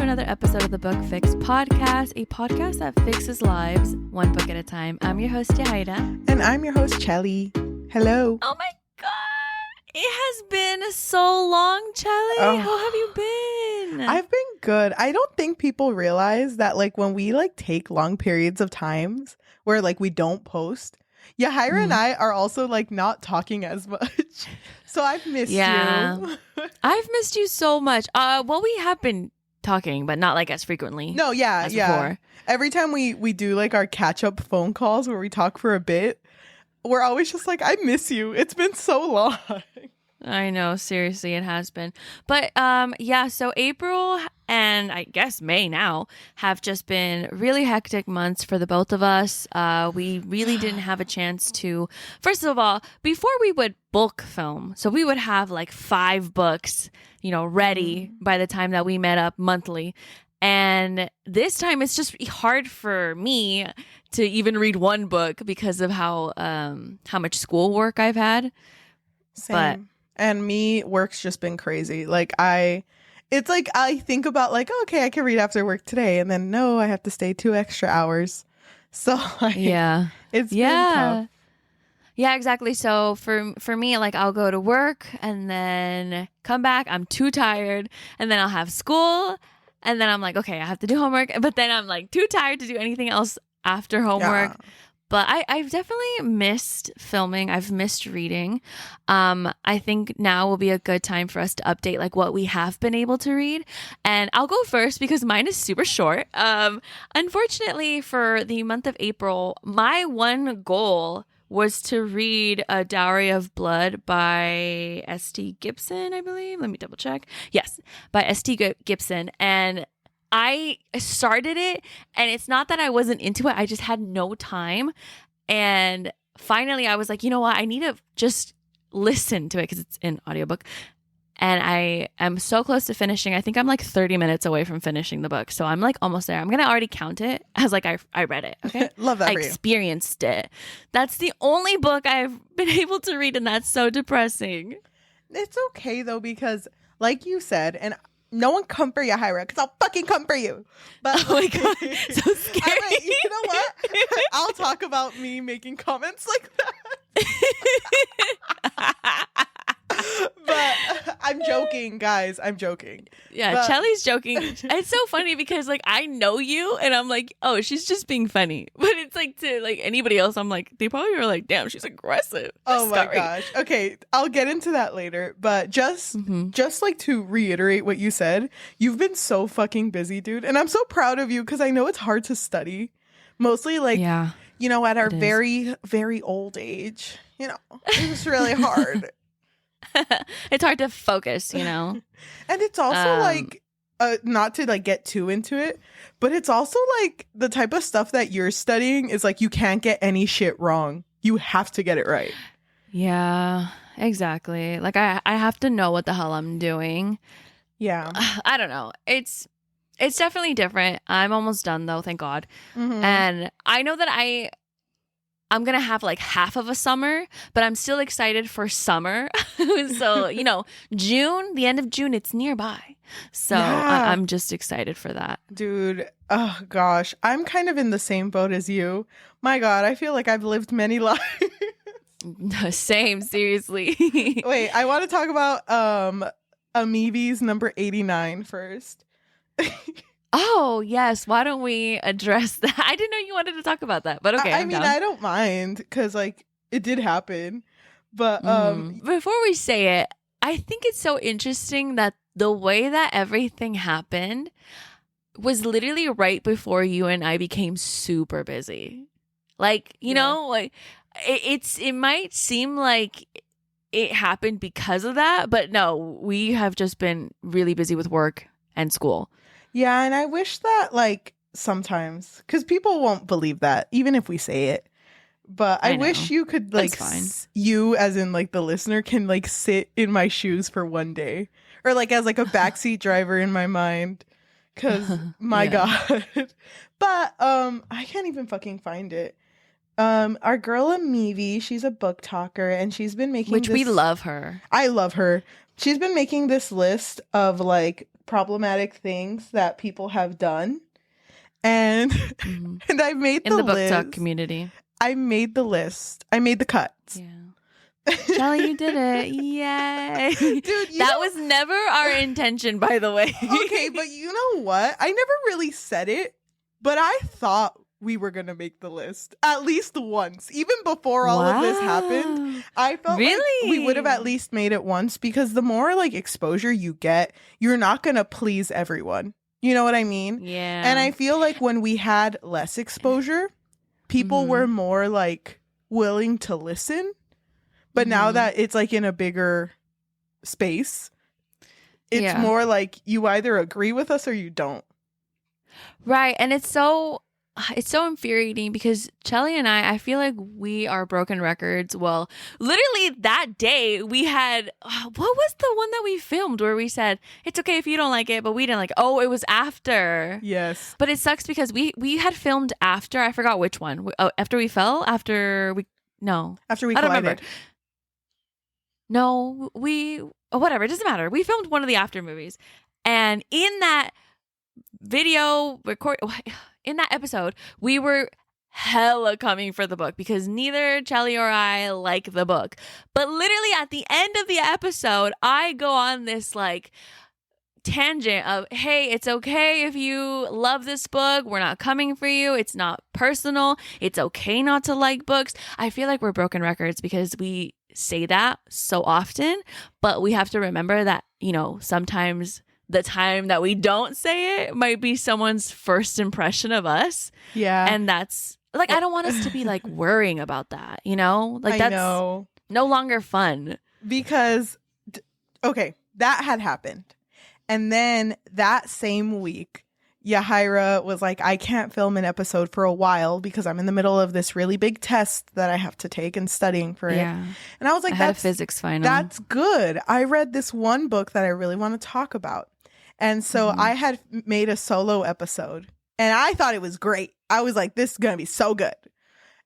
to another episode of the Book Fix podcast, a podcast that fixes lives one book at a time. I'm your host, Yahaira. And I'm your host, Chelly. Hello. Oh my God. It has been so long, Chelly. Oh. How have you been? I've been good. I don't think people realize that like when we like take long periods of times where like we don't post, Yahaira and I are also like not talking as much. So I've missed you. I've missed you so much. Well, we have been talking, but not like as frequently. No, yeah. Before. Every time we do like our catch-up phone calls where we talk for a bit, we're always just like, I miss you. It's been so long. I know, seriously, it has been. But so April and I guess May now have just been really hectic months for the both of us. We really didn't have a chance to, first of all, before we would bulk film, so we would have like 5 books, ready by the time that we met up monthly. And this time it's just hard for me to even read one book because of how much schoolwork I've had. Same. And me, work's just been crazy. It's like I think about like, okay, I can read after work today, and then no, I have to stay 2 extra hours. So it's been tough. Yeah, exactly. So for me, like I'll go to work and then come back. I'm too tired, and then I'll have school. And then I'm like, okay, I have to do homework. But then I'm like too tired to do anything else after homework. Yeah. But I've definitely missed filming. I've missed reading. I think now will be a good time for us to update like what we have been able to read. And I'll go first because mine is super short. Unfortunately, for the month of April, my one goal was to read A Dowry of Blood by S.T. Gibson, I believe. Let me double check. Yes, by S.T. Gibson. And I started it, and it's not that I wasn't into it. I just had no time. And finally, I was like, you know what? I need to just listen to it because it's an audiobook. And I am so close to finishing. I think I'm like 30 minutes away from finishing the book. So I'm like almost there. I'm going to already count it as like I read it. Okay. Love that. I experienced it. That's the only book I've been able to read. And that's so depressing. It's okay though, because like you said, and no one come for Yahaira because I'll fucking come for you. But oh my God, so scary. You know what? I'll talk about me making comments like that. But I'm joking, guys. I'm joking. Yeah, but Chelly's joking. It's so funny because like I know you and I'm like, oh, she's just being funny. But it's like to like anybody else, I'm like, they probably are like, damn, she's aggressive. Oh my gosh. Okay, I'll get into that later. But just like to reiterate what you said, you've been so fucking busy, dude. And I'm so proud of you because I know it's hard to study. Mostly like, at our very, very old age. It's really hard. It's hard to focus, And it's also like not to like get too into it, but it's also like the type of stuff that you're studying is like you can't get any shit wrong. You have to get it right. Yeah, exactly. Like I have to know what the hell I'm doing. Yeah. I don't know. It's definitely different. I'm almost done though, thank God. And I know that I'm going to have like half of a summer, but I'm still excited for summer. So, June, the end of June, it's nearby. So I'm just excited for that. Dude, oh gosh. I'm kind of in the same boat as you. My God, I feel like I've lived many lives. Same, seriously. Wait, I want to talk about Amiibi's number 89 first. Oh, yes. Why don't we address that? I didn't know you wanted to talk about that, but okay. I mean, I don't mind because like it did happen. But before we say it, I think it's so interesting that the way that everything happened was literally right before you and I became super busy. Like, you know, like it might seem like it happened because of that, but no, we have just been really busy with work and school. Yeah, and I wish that, like, sometimes, because people won't believe that, even if we say it. But I wish you could, like, you, as in, like, the listener, can, like, sit in my shoes for one day. Or, like, as, like, a backseat driver in my mind. Because, my God. But, I can't even fucking find it. Our girl Amivi, she's a book talker, and she's been making Which we this. love her. I love her. She's been making this list of like problematic things that people have done, and Hmm. and I made In the the Booktok list. community. I made the list. I made the cuts. Yeah. Shelly, you did it. Yay. Dude, that was never our intention, by the way. Okay, but you know what? I never really said it, but I thought we were going to make the list at least once. Even before all of this happened, I felt like we would have at least made it once, because the more like exposure you get, you're not going to please everyone. You know what I mean? Yeah. And I feel like when we had less exposure, people were more like willing to listen. But now that it's like in a bigger space, it's more like you either agree with us or you don't. Right. And it's so infuriating because Chelly and I feel like we are broken records. Well, literally that day we had, what was the one that we filmed where we said, it's okay if you don't like it, but we didn't like it. Oh, it was after. Yes. But it sucks because we had filmed after, I forgot which one. After we fell? After we collided. I don't remember. No, whatever, it doesn't matter. We filmed one of the after movies. And in that in that episode, we were hella coming for the book because neither Chelly or I like the book. But literally at the end of the episode, I go on this like tangent of, hey, it's okay if you love this book. We're not coming for you. It's not personal. It's okay not to like books. I feel like we're broken records because we say that so often, but we have to remember that, you know, sometimes the time that we don't say it might be someone's first impression of us. Yeah. And that's like, I don't want us to be like worrying about that, you know? Like that's no longer fun. Because, okay, that had happened. And then that same week, Yahaira was like, I can't film an episode for a while because I'm in the middle of this really big test that I have to take and studying for it. And I was like, that's a physics final. That's good. I read this one book that I really want to talk about. And so I had made a solo episode and I thought it was great. I was like, this is going to be so good.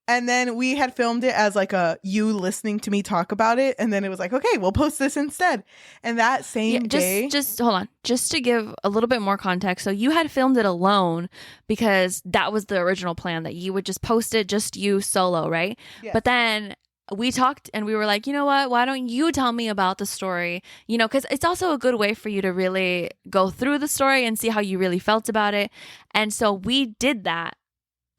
And then we had filmed it as like you listening to me talk about it. And then it was like, okay, we'll post this instead. And that same day. Just hold on. Just to give a little bit more context. So you had filmed it alone because that was the original plan, that you would just post it, just you solo, right? Yes. But then we talked and we were like, you know what? Why don't you tell me about the story? You know, because it's also a good way for you to really go through the story and see how you really felt about it. And so we did that.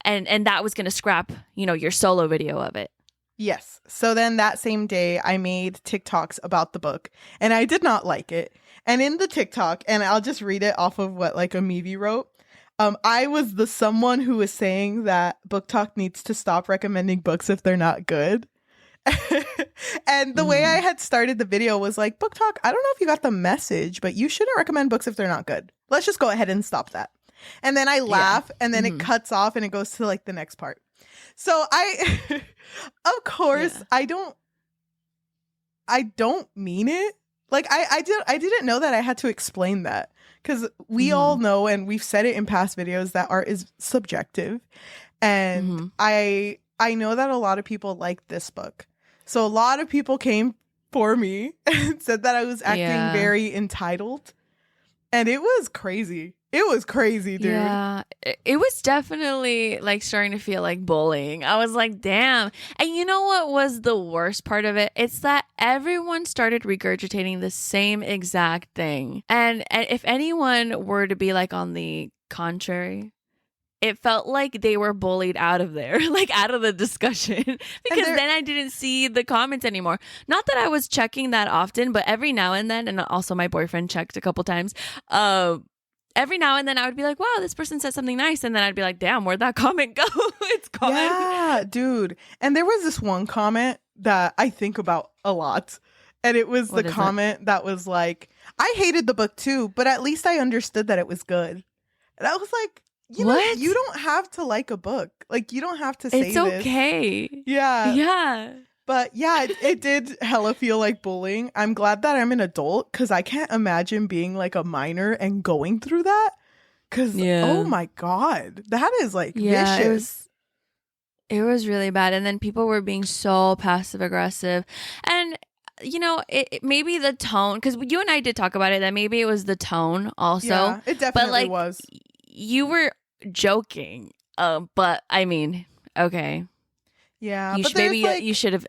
And that was going to scrap, you know, your solo video of it. Yes. So then that same day, I made TikToks about the book, and I did not like it. And in the TikTok, and I'll just read it off of what like Amivi wrote. I was the someone who was saying that Booktok needs to stop recommending books if they're not good. And the way I had started the video was like, Booktok, I don't know if you got the message, but you shouldn't recommend books if they're not good. Let's just go ahead and stop that. And then I laugh and then it cuts off and it goes to like the next part. So of course, I don't mean it. Like I didn't know that I had to explain that, because we all know, and we've said it in past videos, that art is subjective. And I know that a lot of people like this book. So a lot of people came for me and said that I was acting very entitled. And it was crazy. It was crazy, dude. Yeah, it was definitely like starting to feel like bullying. I was like, damn. And you know what was the worst part of it? It's that everyone started regurgitating the same exact thing. And if anyone were to be like on the contrary, it felt like they were bullied out of there, like out of the discussion, because then I didn't see the comments anymore. Not that I was checking that often, but every now and then, and also my boyfriend checked a couple times, every now and then I would be like, wow, this person said something nice. And then I'd be like, damn, where'd that comment go? It's gone. Yeah, dude. And there was this one comment that I think about a lot. And it was the comment that was like, I hated the book too, but at least I understood that it was good. And I was like, you know, you don't have to like a book. Like, you don't have to say it's okay. Yeah. Yeah. But yeah, it did hella feel like bullying. I'm glad that I'm an adult, because I can't imagine being like a minor and going through that. Because, oh my God, that is like vicious. It was really bad. And then people were being so passive aggressive. And, you know, maybe the tone, because you and I did talk about it, that maybe it was the tone also. Yeah, it definitely but like, was. You were joking. But I mean, okay. Yeah, You should have.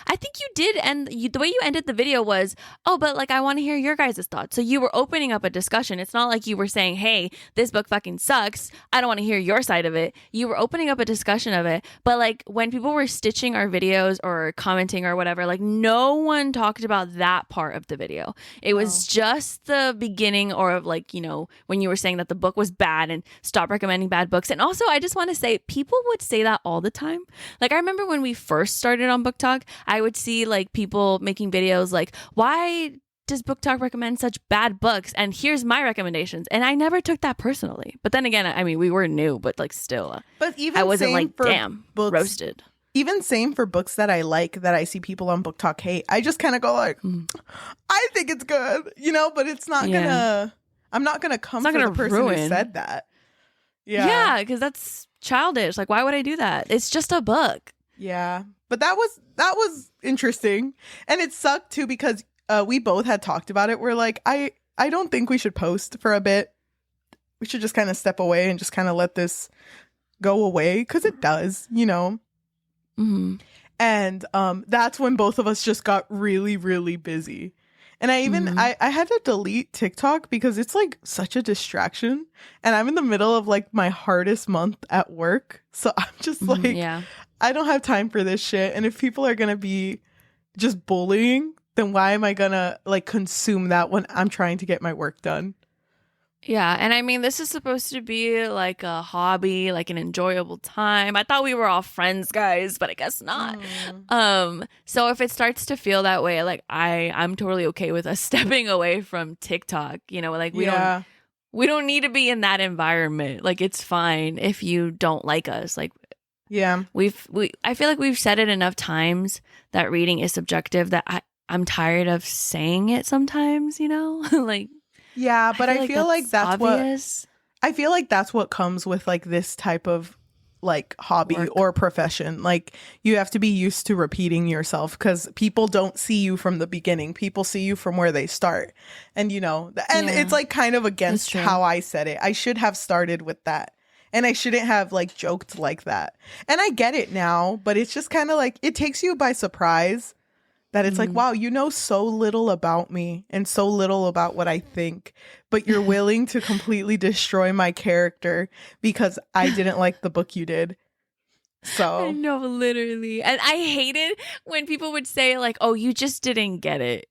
I think you did, and the way you ended the video was, oh, but like I want to hear your guys' thoughts. So you were opening up a discussion. It's not like you were saying, hey, this book fucking sucks. I don't want to hear your side of it. You were opening up a discussion of it. But like when people were stitching our videos or commenting or whatever, like no one talked about that part of the video. It was just the beginning, or like, you know, when you were saying that the book was bad and stop recommending bad books. And also, I just want to say, people would say that all the time. Like I remember when we first started on Booktok, I would see like people making videos like, why does Booktok recommend such bad books? And here's my recommendations. And I never took that personally. But then again, I mean, we were new, but like still, but even I wasn't like, for damn, books, roasted. Even same for books that I like, that I see people on Booktok hate. I just kind of go like, I think it's good, you know, but it's not gonna, I'm not gonna come for the person who said that. Yeah, because that's childish. Like, why would I do that? It's just a book. Yeah, but that was interesting, and it sucked too because we both had talked about it. We're like, I don't think we should post for a bit. We should just kind of step away and just kind of let this go away, because it does, you know. Mm-hmm. And that's when both of us just got really, really busy. And I even I had to delete TikTok because it's like such a distraction, and I'm in the middle of like my hardest month at work, so I'm just like, I don't have time for this shit. And if people are gonna be just bullying, then why am I gonna like consume that when I'm trying to get my work done? Yeah, and I mean, this is supposed to be like a hobby, like an enjoyable time. I thought we were all friends, guys, but I guess not. So if it starts to feel that way, like I'm totally okay with us stepping away from TikTok. You know, like we don't need to be in that environment. Like it's fine if you don't like us. Like I feel like we've said it enough times that reading is subjective that I'm tired of saying it sometimes, you know? Like yeah, but I feel like that's obvious. I feel like that's what comes with like this type of like hobby or profession. Like you have to be used to repeating yourself, because people don't see you from the beginning. People see you from where they start. And you know, and it's like kind of against how I said it. I should have started with that. And I shouldn't have like joked like that. And I get it now, but it's just kind of like it takes you by surprise. That it's like, wow, you know so little about me and so little about what I think, but you're willing to completely destroy my character because I didn't like the book you did. So I know, literally. And I hated when people would say like, oh, you just didn't get it.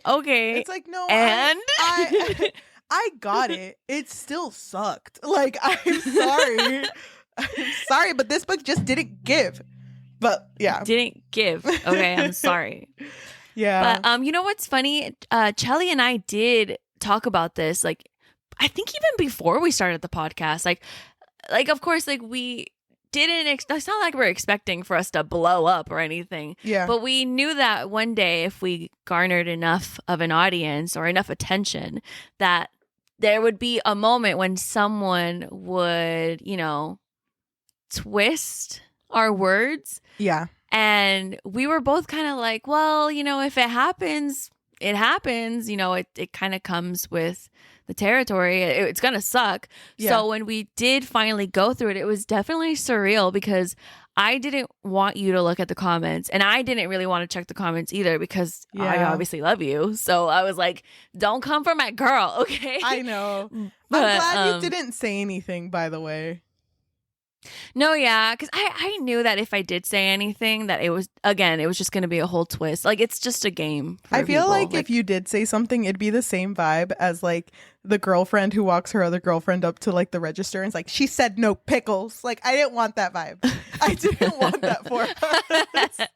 Okay. It's like, no, and I got it. It still sucked. Like, I'm sorry. I'm sorry, but this book just didn't give. But yeah, didn't give. Okay, I'm sorry. Yeah. But you know what's funny? Chelly and I did talk about this. Like, I think even before we started the podcast. Like of course, like we didn't. It's not like we're expecting for us to blow up or anything. Yeah. But we knew that one day, if we garnered enough of an audience or enough attention, that there would be a moment when someone would, you know, twist our words. Yeah. And we were both kind of like, well, you know, if it happens, it happens. You know, it kind of comes with the territory. It's going to suck. Yeah. So when we did finally go through it, it was definitely surreal because I didn't want you to look at the comments, and I didn't really want to check the comments either because I obviously love you. So I was like, don't come for my girl, okay? I know. But, I'm glad you didn't say anything, by the way. No, yeah, because I knew that if I did say anything, that it was just going to be a whole twist. Like, it's just a game. I feel like if you did say something, it'd be the same vibe as like the girlfriend who walks her other girlfriend up to like the register and is like, she said no pickles. Like, I didn't want that vibe. I didn't want that for us.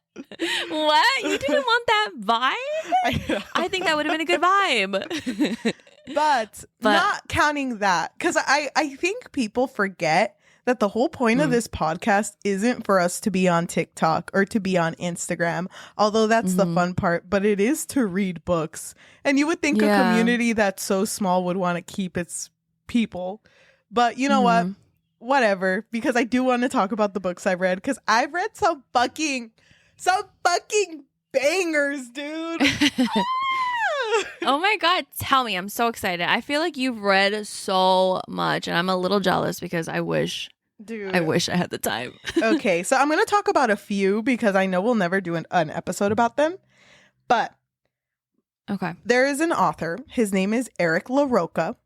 What? You didn't want that vibe? I think that would have been a good vibe. but not counting that, because I think people forget that the whole point of this podcast isn't for us to be on TikTok or to be on Instagram, although that's the fun part, but it is to read books. And you would think a community that's so small would want to keep its people. But you know what? whatever, because I do want to talk about the books I've read, because I've read some fucking bangers, dude. Oh my God. Tell me. I'm so excited. I feel like you've read so much and I'm a little jealous because I wish I had the time. Okay, so I'm going to talk about a few because I know we'll never do an episode about them. But okay, there is an author. His name is Eric LaRocca.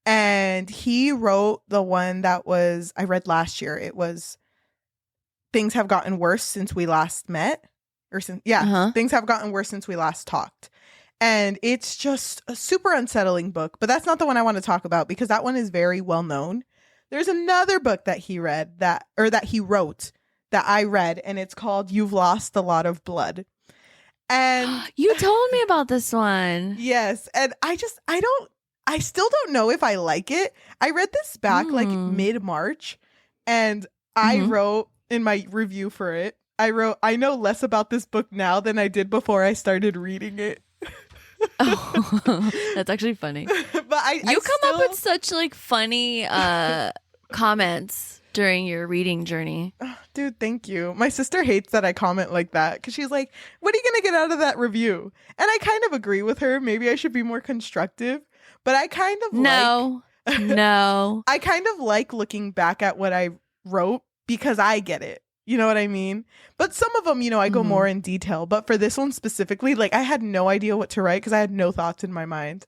And he wrote the one that I read last year. It was Things Have Gotten Worse Since We Last Met. Things Have Gotten Worse Since We Last Talked. And it's just a super unsettling book. But that's not the one I want to talk about because that one is very well known. There's another book that he wrote that I read, and it's called You've Lost a Lot of Blood. And you told me about this one. Yes. And I still don't know if I like it. I read this back like mid-March, and I wrote in my review for it, I know less about this book now than I did before I started reading it. Oh, that's actually funny. But you come up with such like funny comments during your reading journey. Dude, thank you. My sister hates that I comment like that because she's like, what are you going to get out of that review? And I kind of agree with her. Maybe I should be more constructive. But I kind of No. I kind of like looking back at what I wrote because I get it. You know what I mean? But some of them, I go more in detail. But for this one specifically, like I had no idea what to write because I had no thoughts in my mind.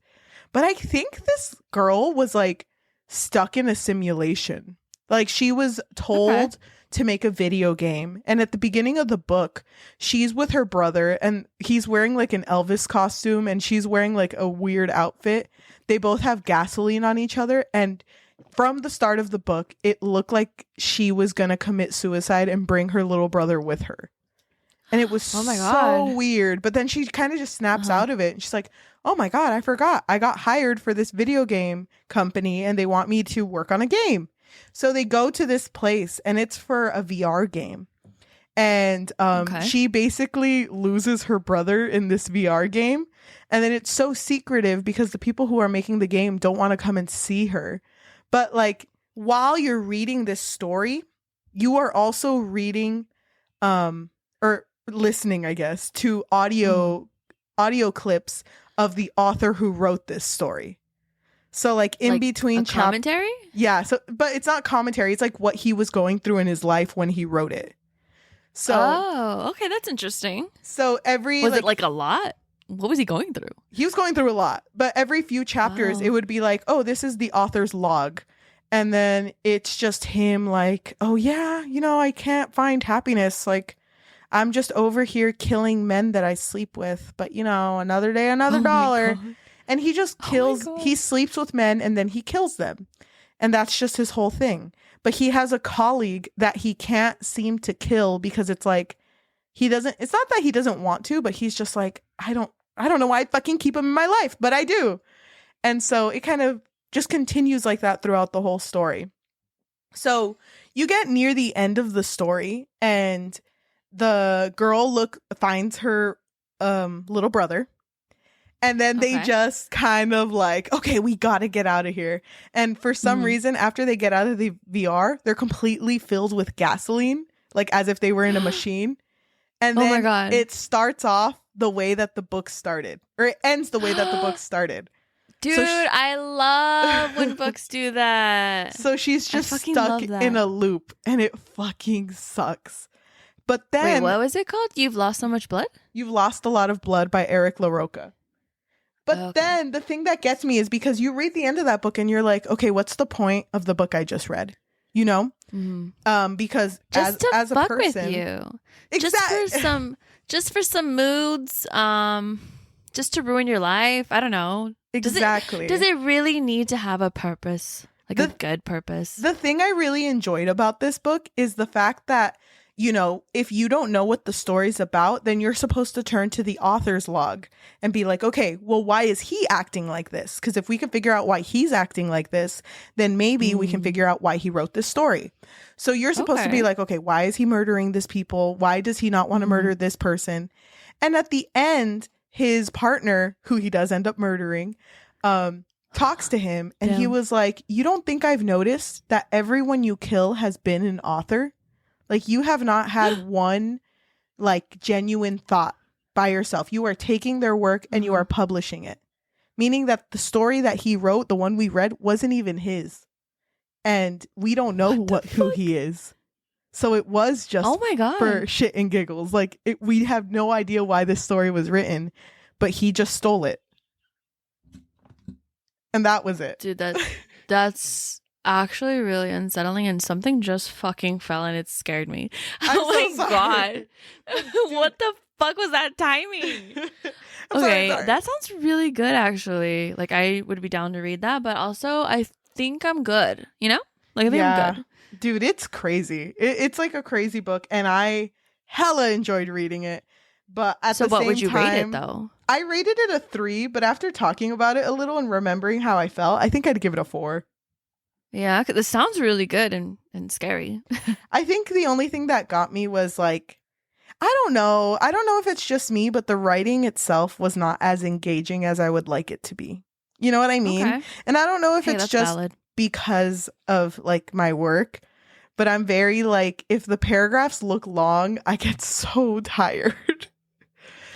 But I think this girl was like stuck in a simulation. Like she was told to make a video game. And at the beginning of the book, she's with her brother and he's wearing like an Elvis costume and she's wearing like a weird outfit. They both have gasoline on each other. And from the start of the book, it looked like she was going to commit suicide and bring her little brother with her. And it was so weird. But then she kind of just snaps out of it. And she's like, oh my God, I forgot. I got hired for this video game company and they want me to work on a game. So they go to this place and it's for a VR game. And she basically loses her brother in this VR game. And then it's so secretive because the people who are making the game don't want to come and see her. But like while you're reading this story, you are also reading or listening, I guess, to audio clips of the author who wrote this story. So like in between commentary? Yeah, but it's not commentary, it's like what he was going through in his life when he wrote it. So okay, that's interesting. So was it like a lot? What was he going through? He was going through a lot, but every few chapters it would be like, oh, this is the author's log. And then it's just him like, oh yeah, I can't find happiness. Like I'm just over here killing men that I sleep with, but another day, another dollar. And he just he sleeps with men and then he kills them. And that's just his whole thing. But he has a colleague that he can't seem to kill because it's like, it's not that he doesn't want to, but he's just like, I don't know why I fucking keep him in my life, but I do. And so it kind of just continues like that throughout the whole story. So you get near the end of the story and the girl finds her little brother. And then they just kind of like, okay, we got to get out of here. And for some reason, after they get out of the VR, they're completely filled with gasoline, like as if they were in a machine. And then my God. It starts off the way that the book started, or it ends the way that the book started. Dude, I love when books do that. So she's just stuck in a loop and it fucking sucks. But then... Wait, what was it called? You've Lost So Much Blood? You've Lost a Lot of Blood by Eric LaRocca. But then the thing that gets me is because you read the end of that book and you're like, okay, what's the point of the book I just read? Because just as a fuck person, with you, exactly. just for some moods, just to ruin your life. I don't know. Exactly. Does it really need to have a purpose, like a good purpose? The thing I really enjoyed about this book is the fact that, if you don't know what the story's about, then you're supposed to turn to the author's log and be like, okay, well, why is he acting like this? Because if we can figure out why he's acting like this, then maybe we can figure out why he wrote this story. So you're supposed to be like, okay, why is he murdering this people? Why does he not want to murder this person? And at the end, his partner, who he does end up murdering, talks to him, and he Damn. was like, you don't think I've noticed that everyone you kill has been an author? Like, you have not had one like genuine thought by yourself. You are taking their work and you are publishing it, meaning that the story that he wrote, the one we read, wasn't even his, and we don't know who he is. So it was just Oh my God. for shit and giggles. Like, we have no idea why this story was written, but he just stole it. And that was it. Dude, that's actually really unsettling, and something just fucking fell and it scared me. I'm Oh so my sorry. God. What the fuck was that timing? I'm Okay, sorry. that sounds really good actually. Like, I would be down to read that, but also I think I'm good, you know? Like, I think I'm good. Dude, it's crazy. It's like a crazy book, and I hella enjoyed reading it. But at So the what same would you rate it time, though? I rated it a 3, but after talking about it a little and remembering how I felt, I think I'd give it a 4. Yeah, 'cause this sounds really good and scary. I think the only thing that got me was like, I don't know. I don't know if it's just me, but the writing itself was not as engaging as I would like it to be. You know what I mean? Okay. And I don't know if Okay, it's that's just valid. because of like my work, but I'm very like, if the paragraphs look long, I get so tired.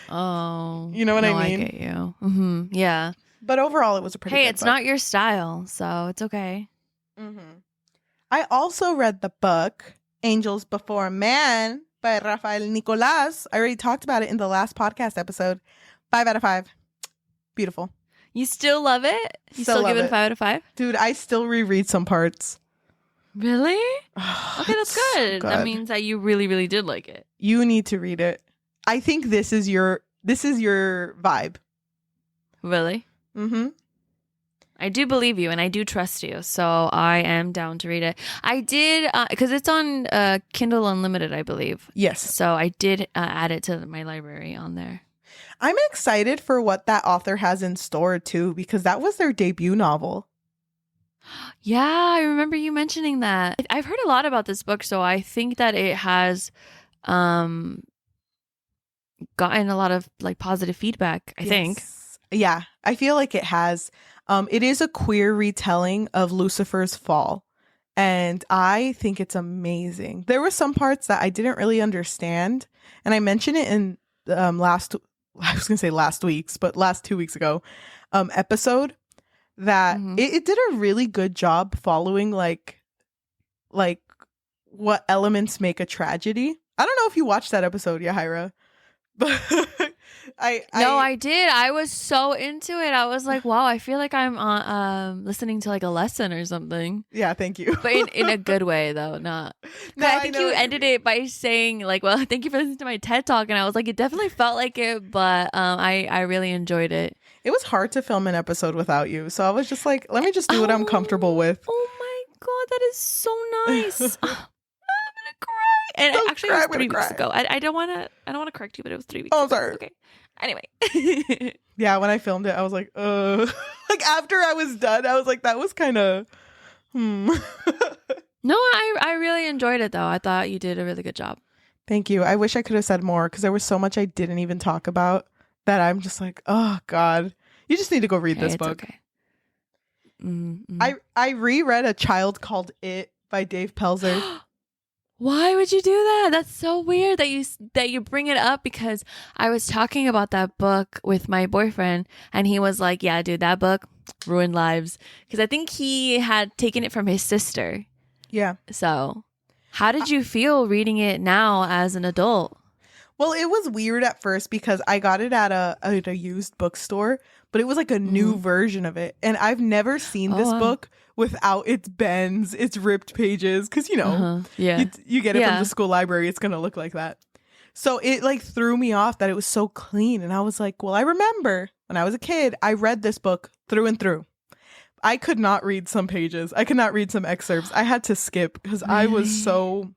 Oh. You know what I no, mean? I get you. Mm-hmm. Yeah. But overall, it was a pretty Hey, good it's book. not your style, so it's okay. I also read the book Angels Before Man by Rafael Nicolas. I already talked about it in the last podcast episode. 5 out of 5. Beautiful. You still love it? You Still still give love it a it. 5 out of 5? Dude, I still reread some parts. Really? Okay, Okay, that's good. That means that you really, really did like it. You need to read it. I think this is your vibe. Really? Mm-hmm. I do believe you and I do trust you, so I am down to read it. I did, because it's on Kindle Unlimited, I believe. Yes. So I did add it to my library on there. I'm excited for what that author has in store too, because that was their debut novel. Yeah, I remember you mentioning that. I've heard a lot about this book, so I think that it has gotten a lot of like positive feedback, I think. Yeah, I feel like it has. It is a queer retelling of Lucifer's fall, and I think it's amazing. There were some parts that I didn't really understand, and I mentioned it in last 2 weeks ago episode, that it did a really good job following like what elements make a tragedy. I don't know if you watched that episode, Yahaira, but I did. I was so into it. I was like, wow, I feel like I'm listening to like a lesson or something. Yeah, thank you. But in a good way, though, not. No, I think you ended it by saying like, well, thank you for listening to my TED Talk. And I was like, it definitely felt like it, but I really enjoyed it. It was hard to film an episode without you. So I was just like, let me just do what I'm comfortable with. Oh my God, that is so nice. I'm gonna cry. And Don't actually, cry, it was I'm gonna 3 weeks cry. ago. I don't want to correct you, but it was 3 weeks Oh, ago. sorry. Okay. Anyway. Yeah, when I filmed it, I was like, like after I was done, I was like, that was kind of, No, I really enjoyed it though. I thought you did a really good job. Thank you. I wish I could have said more because there was so much I didn't even talk about that I'm just like, oh God, you just need to go read this book. Okay. Mm-hmm. I reread A Child Called It by Dave Pelzer. Why would you do that? That's so weird that you bring it up, because I was talking about that book with my boyfriend and he was like, yeah, dude, that book ruined lives, because I think he had taken it from his sister. Yeah. So how did you feel reading it now as an adult? Well, it was weird at first because I got it at a used bookstore, but it was like a new version of it. And I've never seen this book without its bends, its ripped pages, because, you know, you get it from the school library. It's going to look like that. So it like threw me off that it was so clean. And I was like, well, I remember when I was a kid, I read this book through and through. I could not read some pages. I could not read some excerpts. I had to skip because I was so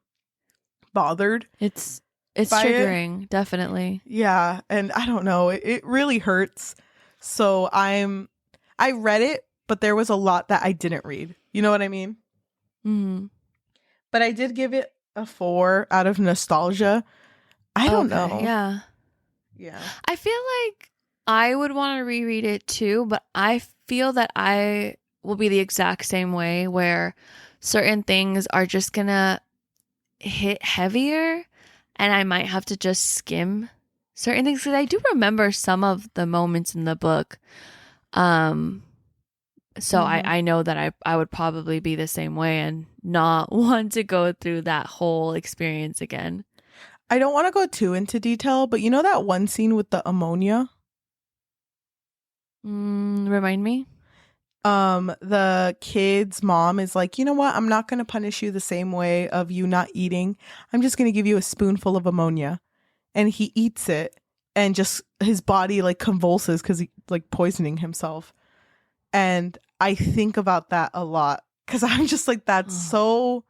bothered. It's triggering, definitely. Yeah, and I don't know, it really hurts. So I read it, but there was a lot that I didn't read. You know what I mean? Mm-hmm. But I did give it a 4 out of nostalgia. I don't know. Yeah. Yeah. I feel like I would want to reread it too, but I feel that I will be the exact same way where certain things are just gonna hit heavier and I might have to just skim certain things because I do remember some of the moments in the book. Um, so Mhm. I know that I would probably be the same way and not want to go through that whole experience again. I don't want to go too into detail, but you know that one scene with the ammonia? Remind me. The kid's mom is like, you know what? I'm not going to punish you the same way of you not eating. I'm just going to give you a spoonful of ammonia. And he eats it and just his body like convulses because he like poisoning himself. And I think about that a lot because I'm just like, that's Oh, so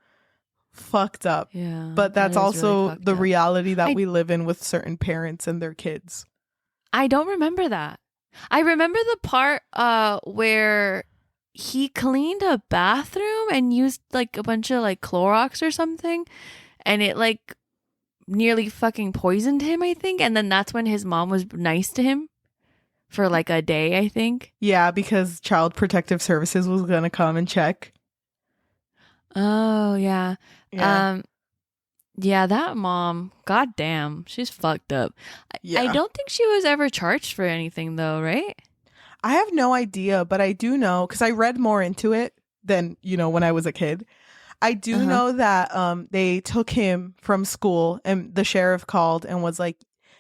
fucked up. yeah, But that that's is really also fucked the up. reality that I we live in with certain parents and their kids. I don't remember that. I remember the part where he cleaned a bathroom and used like a bunch of like Clorox or something and it like nearly fucking poisoned him, I think. And then that's when his mom was nice to him for like a day, I think. Yeah, because Child Protective Services was going to come and check. Oh, yeah. Yeah. Um yeah, that mom, goddamn, she's fucked up. I Yeah. don't think she was ever charged for anything though, right? I have no idea, but I do know because I read more into it than, when I was a kid. I do Uh-huh. know that they took him from school and the sheriff called and was like,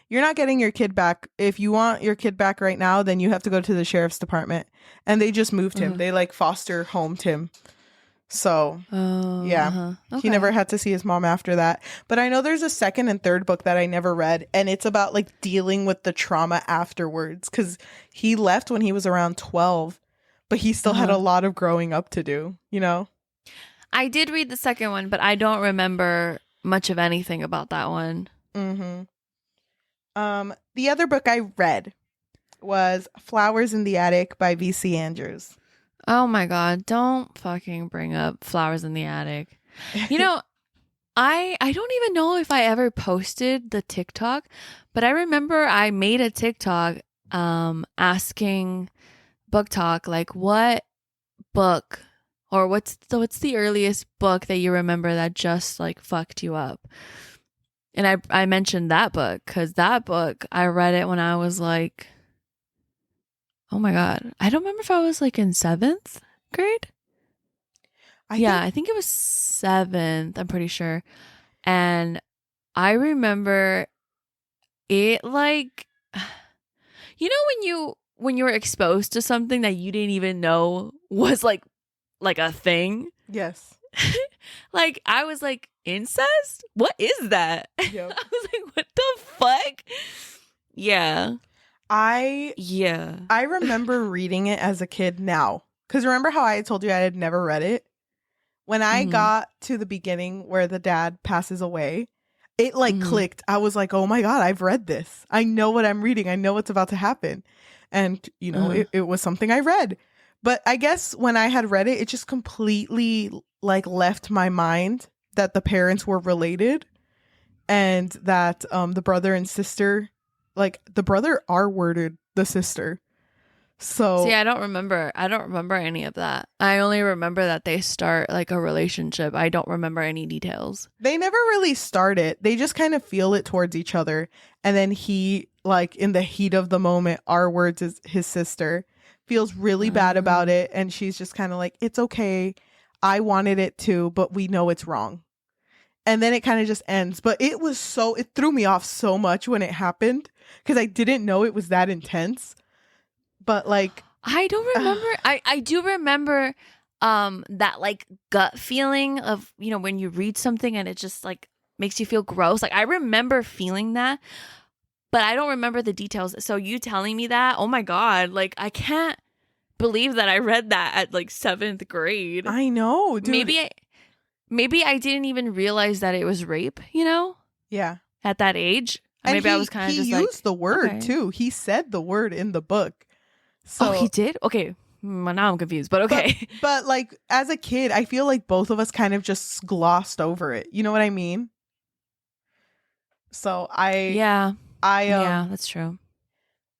"You're not getting your kid back. If you want your kid back right now, then you have to go to the sheriff's department." And they just moved him. Uh-huh. They like foster homed him. So, Oh, yeah. uh-huh. He never Okay. had to see his mom after that. But I know there's a second and third book that I never read, and it's about like dealing with the trauma afterwards cuz he left when he was around 12, but he still had a Uh-huh. lot of growing up to do. I did read the second one, but I don't remember much of anything about that one. Mhm. The other book I read was Flowers in the Attic by V.C. Andrews. Oh my god, don't fucking bring up Flowers in the Attic. You know, I don't even know if I ever posted the TikTok, but I remember I made a TikTok asking Booktok like what book or what's the earliest book that you remember that just like fucked you up? And I mentioned that book cuz that book I read it when I was like, oh my god. I don't remember if I was like in 7th grade. I Yeah, think I think it was 7th, I'm pretty sure. And I remember it like when you were exposed to something that you didn't even know was like a thing. yes. Like I was like, incest? What is that? I Yep. was like, what the fuck? Yeah. I Yeah. I remember reading it as a kid now. Cuz remember how I had told you I had never read it? When I Mhm. got to the beginning where the dad passes away, it like Mhm. clicked. I was like, "Oh my god, I've read this. I know what I'm reading. I know what's about to happen." And, Uh-huh. it was something I read. But I guess when I had read it, it just completely like left my mind that the parents were related and that the brother and sister, like the brother R worded the sister. See, So I don't remember any of that. I only remember that they start like a relationship. I don't remember any details. they never really start it. They just kind of feel it towards each other. And then he, like, in the heat of the moment, R words is his sister, feels really bad about Um, it. And she's just kind of like, it's okay. I wanted it too, but we know it's wrong. And then it kind of just ends. But it threw me off so much when it happened because I didn't know it was that intense. But, like, I don't remember. I do remember that like gut feeling of, when you read something and it just like makes you feel gross. Like I remember feeling that, but I don't remember the details. So you telling me that, oh my god, like I can't believe that I read that at like 7th grade. I know, dude. Maybe I didn't even realize that it was rape, Yeah. at that age. And Maybe I was he kind of he just used like, the word okay. too. He said the word in the book. Oh, he So, did? Okay. Well, now I'm confused, but but okay. but like as a kid, I feel like both of us kind of just glossed over it. You know what I mean? So I Yeah. I Yeah, that's true.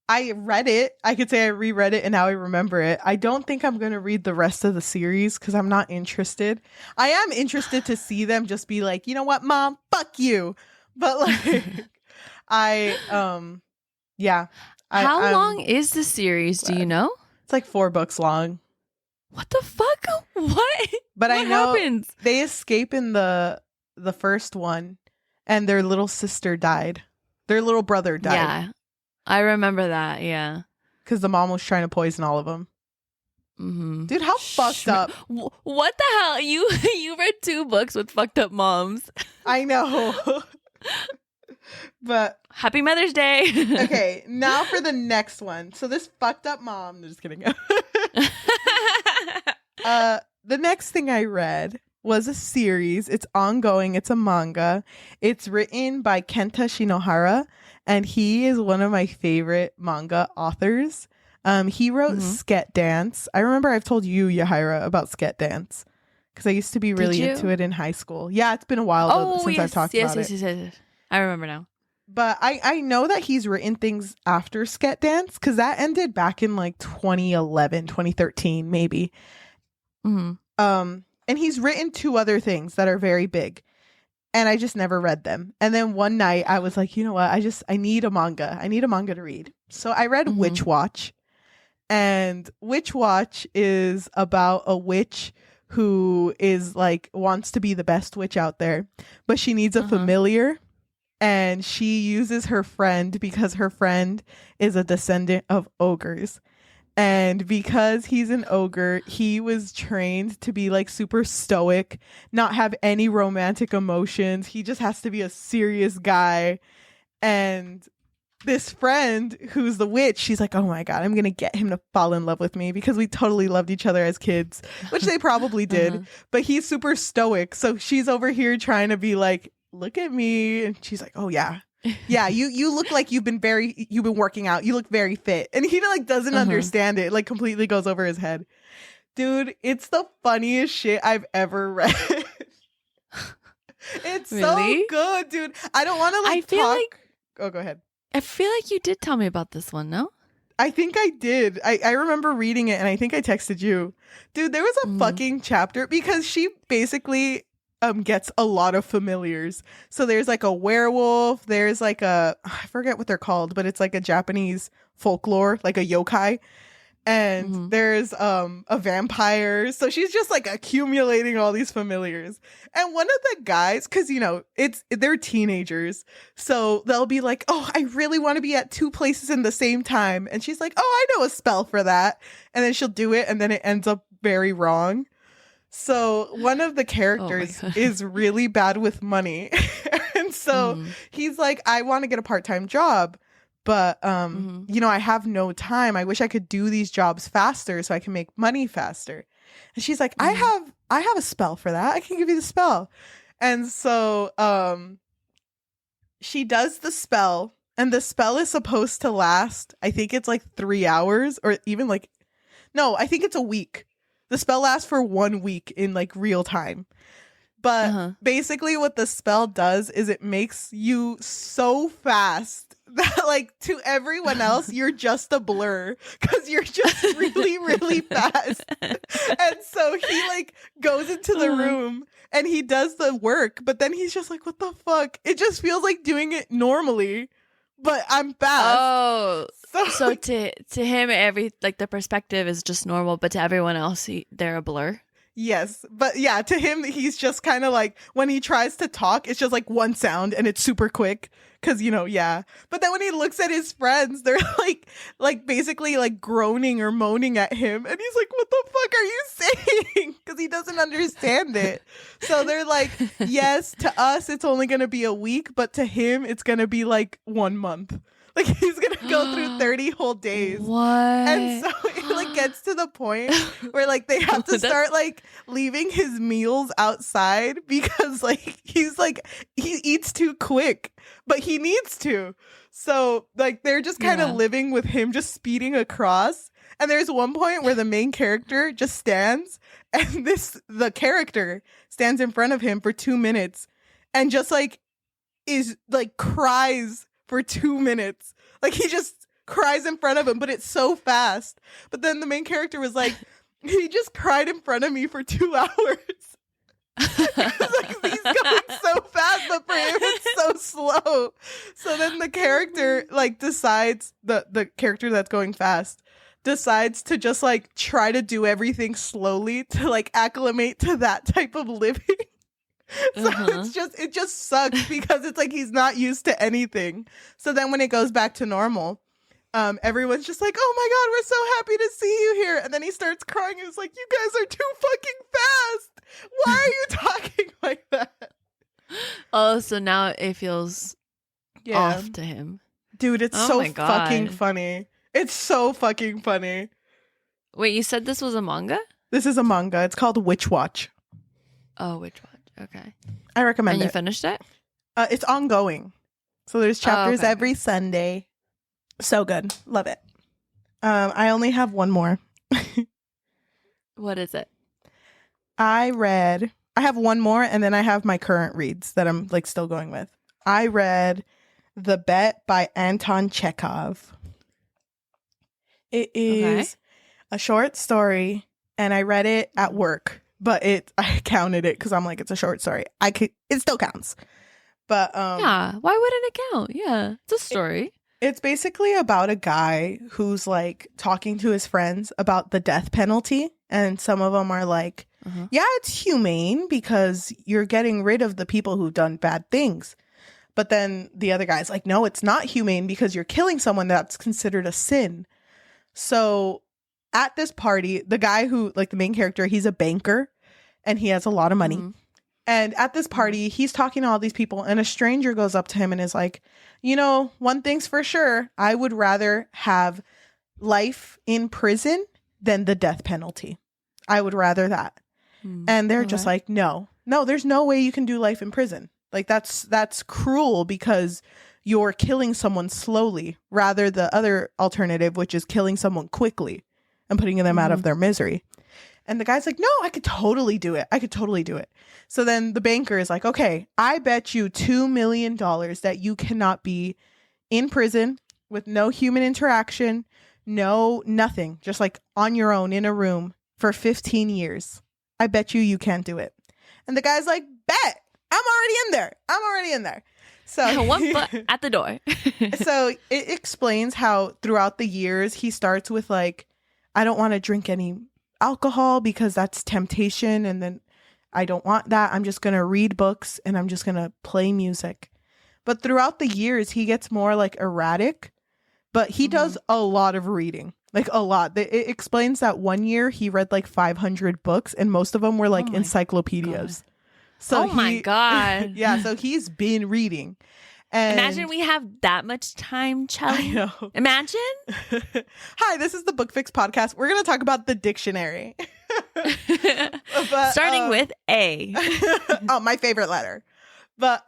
I read it. I could say I reread it and now I remember it. I don't think I'm going to read the rest of the series because I'm not interested. I am interested to see them just be like, you know what, mom, fuck you. But like, yeah. How long is the series? Do you know? It's like 4 books long. What the fuck? What? But what I know happens? they escape in the first one and their little sister died. Their little brother died. Yeah. I remember that, yeah. Because the mom was trying to poison all of them. Mm-hmm. Dude, how fucked up. What the hell? You read 2 books with fucked up moms. I know. But Happy Mother's Day. okay, now for the next one. So this fucked up mom. No, just kidding. The next thing I read was a series. It's ongoing. It's a manga. It's written by Kenta Shinohara, and he is one of my favorite manga authors. He wrote Sket Dance. I remember I've told you, Yahaira, about Sket Dance because I used to be really into it in high school. Yeah, it's been a while since I've talked about it. Yes. I remember now. But I know that he's written things after Sket Dance because that ended back in like 2011, 2013, maybe. Mm-hmm. And he's written 2 other things that are very big. And I just never read them. And then one night I was like, you know what? I need a manga. I need a manga to read. So I read Witch Watch. And Witch Watch is about a witch who is like wants to be the best witch out there, but she needs a familiar. And she uses her friend because her friend is a descendant of ogres. And because he's an ogre, he was trained to be like super stoic, not have any romantic emotions. He just has to be a serious guy. And this friend who's the witch, she's like, oh my God, I'm going to get him to fall in love with me because we totally loved each other as kids, which they probably did. But he's super stoic. So she's over here trying to be like, look at me. And she's like, oh yeah. Yeah, you look like you've been working out. You look very fit. And he like doesn't understand it. Like completely goes over his head. Dude, it's the funniest shit I've ever read. It's so good, dude. I don't want to talk. Oh, go ahead. I feel like you did tell me about this one, no? I think I did. I remember reading it and I think I texted you. Dude, there was a fucking chapter because she basically gets a lot of familiars. So there's like a werewolf, there's like I forget what they're called, but it's like a Japanese folklore, like a yokai. And there's a vampire. So she's just like accumulating all these familiars. And one of the guys, because you know, they're teenagers. So they'll be like, oh, I really want to be at 2 places in the same time. And she's like, oh, I know a spell for that. And then she'll do it and then it ends up very wrong. So one of the characters is really bad with money. And so he's like, I want to get a part-time job, but you know, I have no time. I wish I could do these jobs faster so I can make money faster. And she's like, I have a spell for that. I can give you the spell. And so she does the spell, and the spell is supposed to last, I think it's like 3 hours, or even like, no, I think it's a week. The spell lasts for 1 week in like real time. But basically what the spell does is it makes you so fast that like to everyone else, you're just a blur because you're just really, really fast. And so he like goes into the room and he does the work, but then he's just like, what the fuck? It just feels like doing it normally, but I'm fast. Oh, so to him, the perspective is just normal, but to everyone else, they're a blur. Yes, but yeah, to him, he's just kind of like, when he tries to talk, it's just like one sound and it's super quick because, you know, yeah. But then when he looks at his friends, they're like basically like groaning or moaning at him. And he's like, what the fuck are you saying? Because he doesn't understand it. So they're like, yes, to us, it's only going to be a week, but to him, it's going to be like 1 month. Like he's going to go through 30 whole days. What? And so it like gets to the point where like they have to start like leaving his meals outside because like he eats too quick, but he needs to. So like they're just kind of living with him just speeding across. And there's one point where the main character just stands and the character stands in front of him for 2 minutes and just like is like cries for 2 minutes. Like he just cries in front of him, but it's so fast. But then the main character was like, he just cried in front of me for 2 hours. Like, he's going so fast, but for him it's so slow. So then the character like decides, the character that's going fast decides to just like try to do everything slowly to like acclimate to that type of living. So it just sucks because it's like he's not used to anything. So then when it goes back to normal, everyone's just like, oh my God, we're so happy to see you here. And then he starts crying and it's like, you guys are too fucking fast. Why are you talking like that? Oh, so now it feels off to him. Dude, it's so fucking funny. It's so fucking funny. Wait, you said this was a manga? This is a manga. It's called Witch Watch. Oh, Witch Watch. Okay. I recommend it. And you finished it? It's ongoing. So there's chapters every Sunday. So good. Love it. I only have one more. What is it? I have one more and then I have my current reads that I'm like still going with. I read The Bet by Anton Chekhov. It is a short story and I read it at work, but I counted it because I'm like, it's a short story. It still counts. But yeah, why wouldn't it count? Yeah, it's a story. It's basically about a guy who's like talking to his friends about the death penalty. And some of them are like, yeah, it's humane because you're getting rid of the people who've done bad things. But then the other guy's like, no, it's not humane because you're killing someone that's considered a sin. So at this party, the guy who, like the main character, he's a banker and he has a lot of money. And at this party, he's talking to all these people and a stranger goes up to him and is like, you know, one thing's for sure. I would rather have life in prison than the death penalty. I would rather that. And they're just like, no, there's no way you can do life in prison. Like that's cruel because you're killing someone slowly rather the other alternative, which is killing someone quickly and putting them out of their misery. And the guy's like, no, I could totally do it. So then the banker is like, okay, I bet you $2 million that you cannot be in prison with no human interaction, no nothing, just like on your own in a room for 15 years. I bet you can't do it. And the guy's like, bet. I'm already in there. So one foot at the door. So it explains how throughout the years he starts with like, I don't want to drink any alcohol because that's temptation, and then I don't want that. I'm just going to read books and I'm just going to play music. But throughout the years he gets more like erratic, but he does a lot of reading, like a lot. It explains that one year he read like 500 books and most of them were like encyclopedias. God. So my God. Yeah, so he's been reading. And imagine we have that much time, Chelly. I know. Imagine. Hi, this is the Book Fix podcast. We're going to talk about the dictionary. But, starting with A. Oh, my favorite letter. But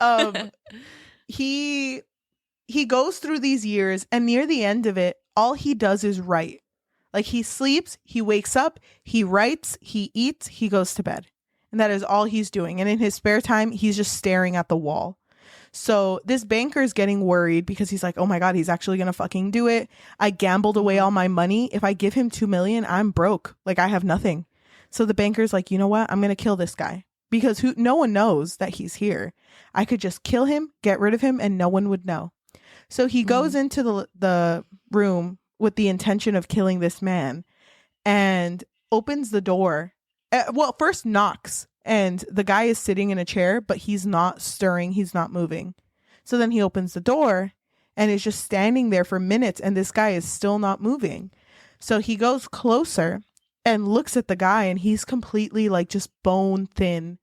he goes through these years and near the end of it, all he does is write. Like he sleeps, he wakes up, he writes, he eats, he goes to bed. And that is all he's doing. And in his spare time, he's just staring at the wall. So this banker is getting worried because he's like, oh my God, he's actually going to fucking do it. I gambled away all my money. If I give him 2 million, I'm broke. Like I have nothing. So the banker's like, you know what? I'm going to kill this guy because no one knows that he's here. I could just kill him, get rid of him, and no one would know. So he goes into the room with the intention of killing this man and opens the door. First knocks, and the guy is sitting in a chair, but he's not stirring. He's not moving. So then he opens the door and is just standing there for minutes, and this guy is still not moving. So he goes closer and looks at the guy, and he's completely like just bone thin.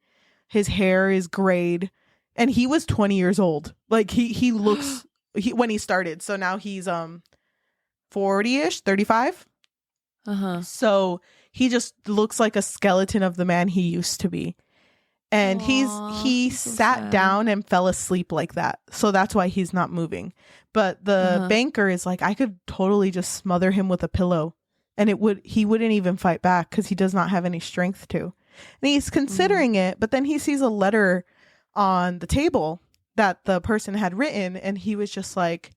His hair is grayed, and he was 20 years old. Like he looks when he started. So now he's 40-ish, 35. So he just looks like a skeleton of the man he used to be. And he sat down and fell asleep like that. So that's why he's not moving. But the banker is like, I could totally just smother him with a pillow and he wouldn't even fight back because he does not have any strength to. And he's considering it, but then he sees a letter on the table that the person had written, and he was just like,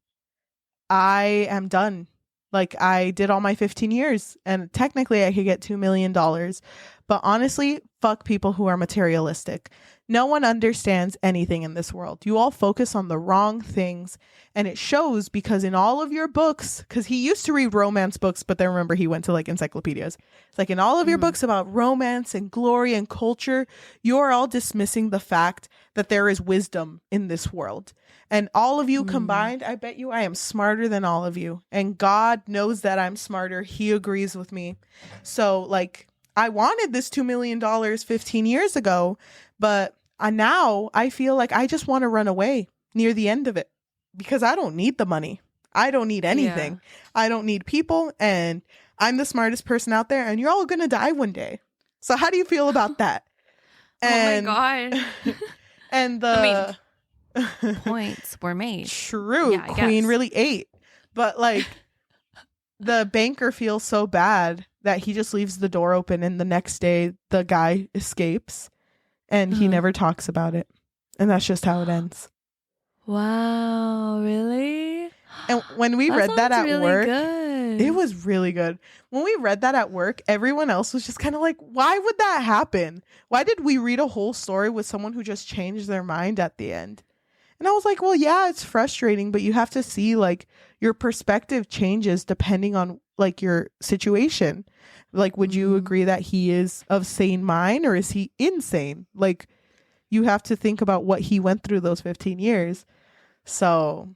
I am done. Like, I did all my 15 years and technically I could get $2 million. But honestly, fuck people who are materialistic. No one understands anything in this world. You all focus on the wrong things. And it shows because in all of your books, because he used to read romance books, but then remember he went to like encyclopedias. It's like in all of your books about romance and glory and culture, you're all dismissing the fact that there is wisdom in this world. And all of you combined, I bet you I am smarter than all of you. And God knows that I'm smarter. He agrees with me. So, like, I wanted this $2 million 15 years ago, but now I feel like I just want to run away near the end of it because I don't need the money. I don't need anything. Yeah. I don't need people. And I'm the smartest person out there. And you're all going to die one day. So how do you feel about that? And, oh, my God. And the... I mean, points were made. True. Yeah, Queen really ate. But like the banker feels so bad that he just leaves the door open and the next day the guy escapes and he never talks about it. And that's just how it ends. Wow, really? And when we read that at really work, good. It was really good. When we read that at work, everyone else was just kind of like, why would that happen? Why did we read a whole story with someone who just changed their mind at the end? And I was like, well, yeah, it's frustrating, but you have to see like your perspective changes depending on like your situation. Like, would you agree that he is of sane mind or is he insane? Like, you have to think about what he went through those 15 years. So,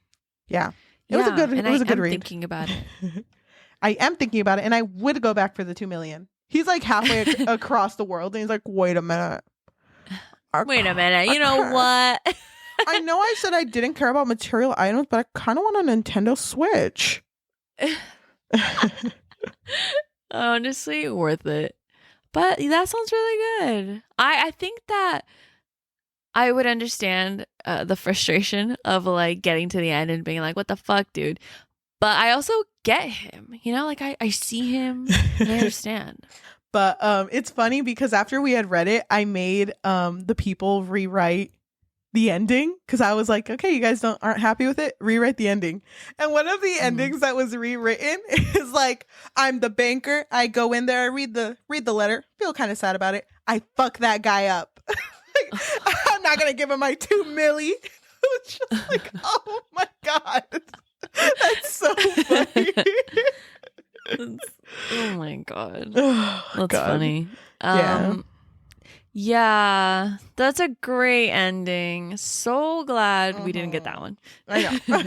yeah, it was a good read. Thinking about it. I am thinking about it, and I would go back for the 2 million. He's like halfway across the world, and he's like, wait a minute. Wait a minute. You know what? I know I said I didn't care about material items, but I kind of want a Nintendo Switch. Honestly, worth it. But that sounds really good. I think that I would understand the frustration of like getting to the end and being like, what the fuck, dude? But I also get him, you know, like I see him and I understand. But it's funny because after we had read it, I made the people rewrite the ending because I was like, okay, you guys aren't happy with it, rewrite the ending. And one of the endings that was rewritten is like, I'm the banker, I go in there, I read the letter, feel kind of sad about it, I fuck that guy up. Like, I'm not gonna give him my 2 milli. It's just like, oh my God, that's so funny. Oh my God, oh, that's God. funny. Yeah, that's a great ending. So glad we didn't get that one. I know.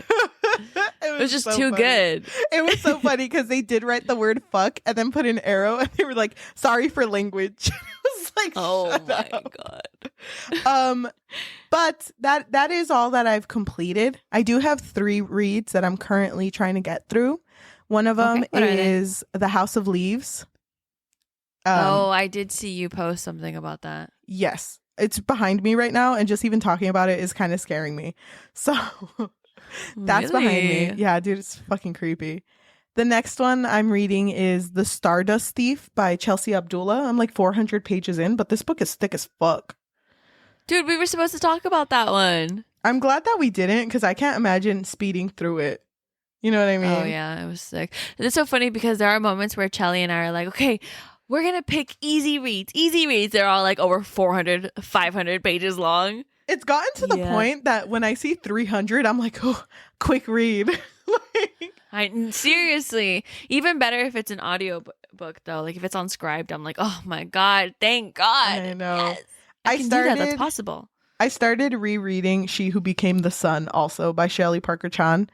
It was just so too funny. good. It was so funny because they did write the word fuck and then put an arrow and they were like, sorry for language. It was like, oh my God. But that is all that I've completed. I do have 3 reads that I'm currently trying to get through. One of them is The House of Leaves. I did see you post something about that. Yes. It's behind me right now, and just even talking about it is kind of scaring me. So that's behind me. Yeah, dude, it's fucking creepy. The next one I'm reading is The Stardust Thief by Chelsea Abdullah. I'm like 400 pages in, but this book is thick as fuck. Dude, we were supposed to talk about that one. I'm glad that we didn't because I can't imagine speeding through it. You know what I mean? Oh, yeah, it was sick. It's so funny because there are moments where Chelly and I are like, okay, we're going to pick easy reads. Easy reads. They're all like over 400, 500 pages long. It's gotten to the point that when I see 300, I'm like, oh, quick read. Seriously. Even better if it's an audio book, though. Like if it's on Scribed, I'm like, oh my God, thank God. I know. Yes. I can do that. That's possible. I started rereading She Who Became the Sun also by Shelley Parker Chan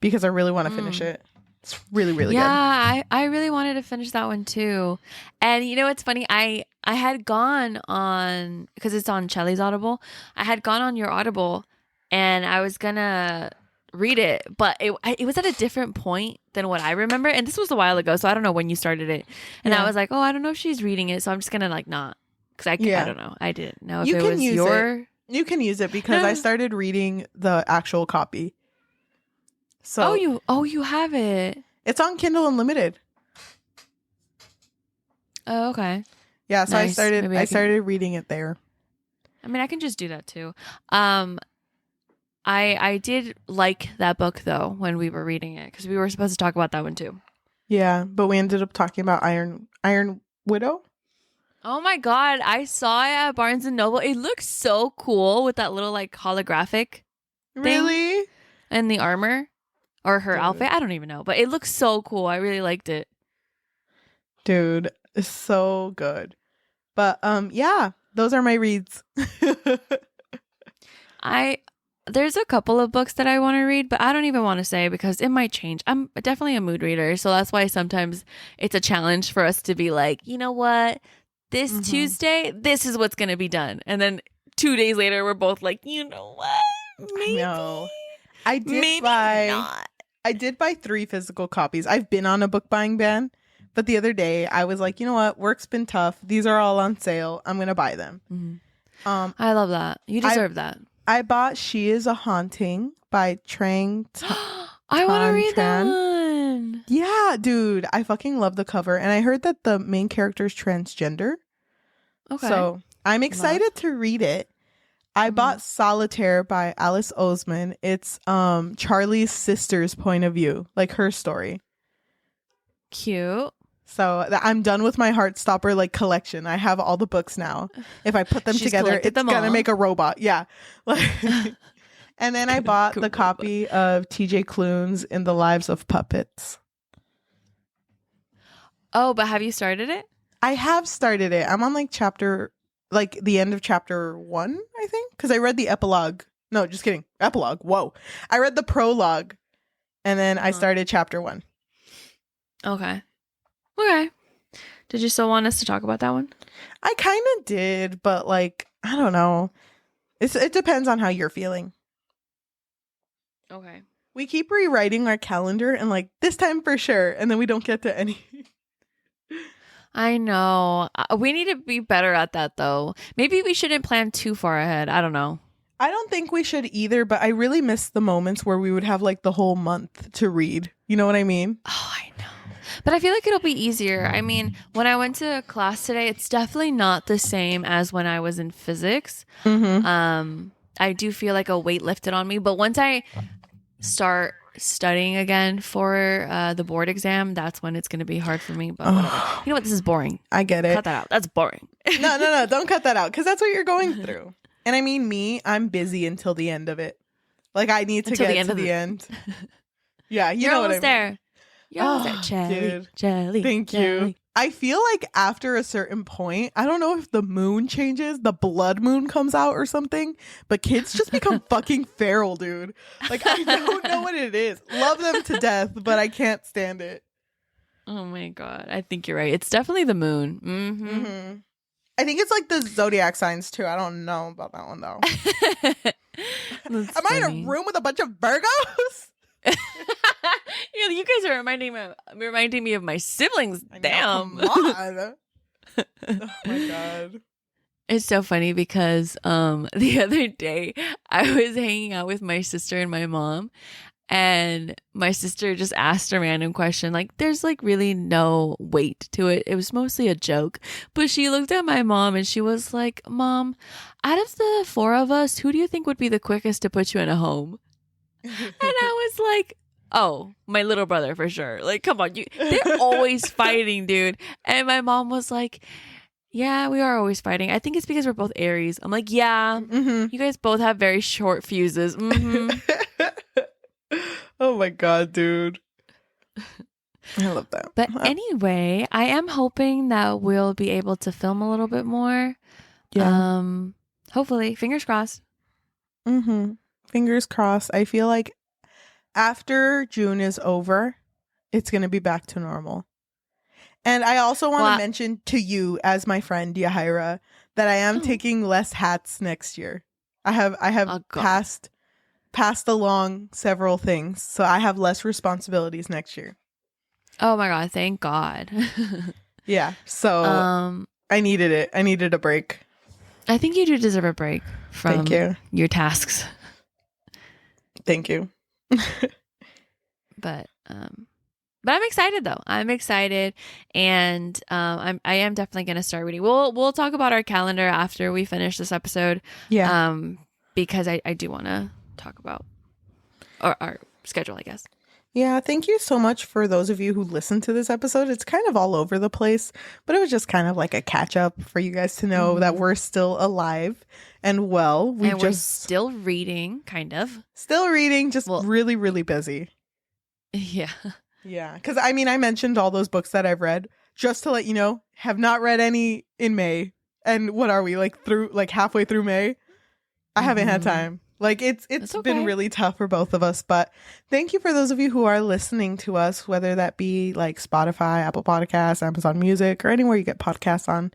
because I really want to finish it. It's really, really good. Yeah, I really wanted to finish that one too. And you know what's funny? I had gone on, because it's on Shelley's Audible, I had gone on your Audible and I was gonna read it, but it was at a different point than what I remember. And this was a while ago, so I don't know when you started it. And I was like, oh, I don't know if she's reading it, so I'm just gonna like not. Because I don't know. I didn't know if it was your... You can use it because I started reading the actual copy. So you have it. It's on Kindle Unlimited. Oh, okay. Yeah, so nice. I started reading it there. I mean, I can just do that too. I did like that book though when we were reading it because we were supposed to talk about that one too. Yeah, but we ended up talking about Iron Widow. Oh my god, I saw it at Barnes and Noble. It looks so cool with that little like holographic Really? and the armor or her Dude. outfit. I don't even know, but it looks so cool. I really liked it. Dude, it's so good. But yeah, those are my reads. There's a couple of books that I want to read, but I don't even want to say because it might change. I'm definitely a mood reader, so that's why sometimes it's a challenge for us to be like, you know what? This Tuesday, this is what's going to be done. And then 2 days later, we're both like, you know what? Maybe. No. I did Maybe buy not. I did buy 3 physical copies. I've been on a book buying ban, but the other day I was like, you know what? Work's been tough. These are all on sale. I'm going to buy them. Mm-hmm. I love that. You deserve that. I bought She Is a Haunting by Trang I want to read that Tran. one. Yeah, dude. I fucking love the cover. And I heard that the main character is transgender. Okay. So I'm excited to read it. I bought Solitaire by Alice Oseman. It's Charlie's sister's point of view, like her story. Cute. So I'm done with my Heartstopper like collection. I have all the books now. If I put them together, it's gonna make a robot. Yeah. And then I bought the copy of TJ Klune's In the Lives of Puppets. Oh, but have you started it? I have started it. I'm on the end of chapter 1, I think, because I read the epilogue. No, just kidding. Epilogue. Whoa. I read the prologue, and then I started chapter 1. Okay. Did you still want us to talk about that one? I kind of did, but like, I don't know. It depends on how you're feeling. Okay. We keep rewriting our calendar and like this time for sure, and then we don't get to any. I know. We need to be better at that though. Maybe we shouldn't plan too far ahead. I don't know. I don't think we should either, but I really miss the moments where we would have like the whole month to read. You know what I mean? Oh, I know. But I feel like it'll be easier. I mean, when I went to class today, it's definitely not the same as when I was in physics. I do feel like a weight lifted on me. But once I start studying again for the board exam, that's when it's going to be hard for me. But whatever. You know what? This is boring. I get it. Cut that out. That's boring. No. Don't cut that out because that's what you're going through. And I mean, I'm busy until the end of it. Like, I need to get to the end. Yeah, you know what I mean. There. You're almost there. Jelly. Thank you. I feel like after a certain point, I don't know if the moon changes, the blood moon comes out or something, but kids just become fucking feral, dude. Like, I don't know what it is. Love them to death, but I can't stand it. Oh my God. I think you're right. It's definitely the moon. Mm-hmm. I think it's like the zodiac signs too. I don't know about that one though. Am I in a room with a bunch of Virgos? You guys are reminding me of my siblings. Damn. Come on. Oh my God. It's so funny because the other day I was hanging out with my sister and my mom, and my sister just asked a random question. Like, there's like really no weight to it. It was mostly a joke. But she looked at my mom and she was like, "Mom, out of the 4 of us, who do you think would be the quickest to put you in a home?" And I was like, oh, my little brother for sure. Like, come on, they're always fighting, dude. And my mom was like, yeah, we are always fighting. I think it's because we're both Aries. I'm like, yeah, you guys both have very short fuses. Oh my God, dude. I love that. But anyway, I am hoping that we'll be able to film a little bit more. Yeah. Hopefully, fingers crossed. Fingers crossed. I feel like after June is over, it's going to be back to normal. And I also want to mention to you, as my friend Yahira, that I am taking less hats next year. I have passed along several things, so I have less responsibilities next year. Oh my God, thank God. Yeah, so I needed it. I needed a break. I think you do deserve a break from your tasks. Thank you. But I'm excited though. I'm excited, and I am definitely gonna start reading. We'll talk about our calendar after we finish this episode. Yeah. Because I do want to talk about, or our schedule, I guess. Yeah, thank you so much for those of you who listened to this episode. It's kind of all over the place, but it was just kind of like a catch up for you guys to know that we're still alive and well. We're still reading, kind of. Still reading, just really, really busy. Yeah. Yeah, because I mean, I mentioned all those books that I've read. Just to let you know, have not read any in May. And what are we, like halfway through May? I haven't had time. Like it's been really tough for both of us, but thank you for those of you who are listening to us, whether that be like Spotify, Apple Podcasts, Amazon Music, or anywhere you get podcasts on.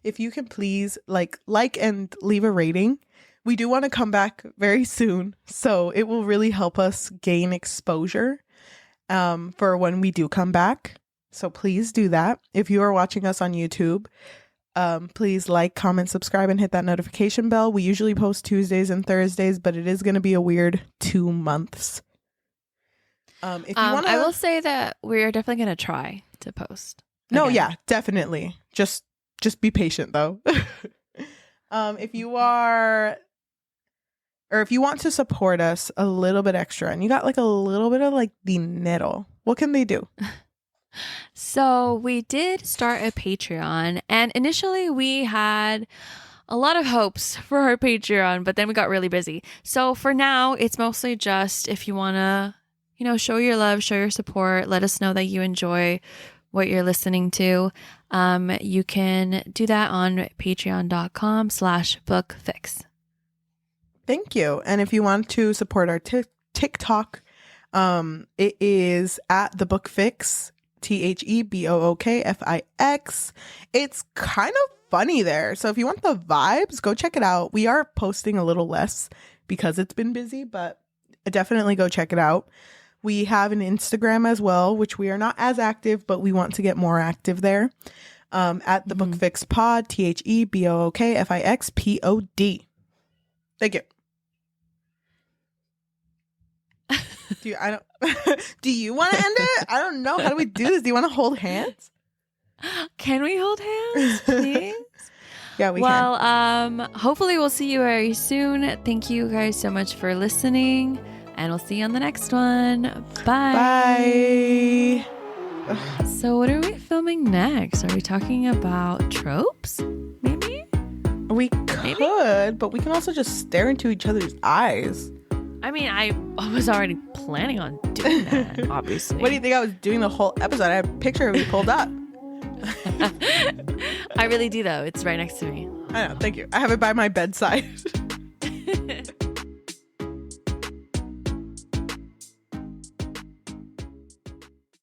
If you can please like and leave a rating. We do want to come back very soon, so it will really help us gain exposure for when we do come back. So please do that. If you are watching us on YouTube, please like, comment, subscribe, and hit that notification bell. We usually post Tuesdays and Thursdays, but it is going to be a weird 2 months. If you want, I will say that we're definitely going to try to post. No, yeah, definitely. Just be patient though. If you are, or if you want to support us a little bit extra, and you got like a little bit of like dinero, what can they do? So we did start a Patreon, and initially we had a lot of hopes for our Patreon, but then we got really busy. So for now, it's mostly just if you want to, show your love, show your support, let us know that you enjoy what you're listening to. You can do that on patreon.com/bookfix. Thank you. And if you want to support our TikTok, it is at the Book Fix. THEBOOKFIX. It's kind of funny there. So if you want the vibes, go check it out. We are posting a little less because it's been busy, but definitely go check it out. We have an Instagram as well, which we are not as active, but we want to get more active there. At the Book Fix Pod, THEBOOKFIXPOD. Thank you. Do you want to end it? I don't know. How do we do this? Do you want to hold hands? Can we hold hands, please? Yeah, we can. Well, hopefully we'll see you very soon. Thank you guys so much for listening, and we'll see you on the next one. Bye. Bye. So what are we filming next? Are we talking about tropes? Maybe? We could, but we can also just stare into each other's eyes. I mean, I was already planning on doing that, obviously. What do you think I was doing the whole episode? I have a picture of you pulled up. I really do, though. It's right next to me. I know. Thank you. I have it by my bedside.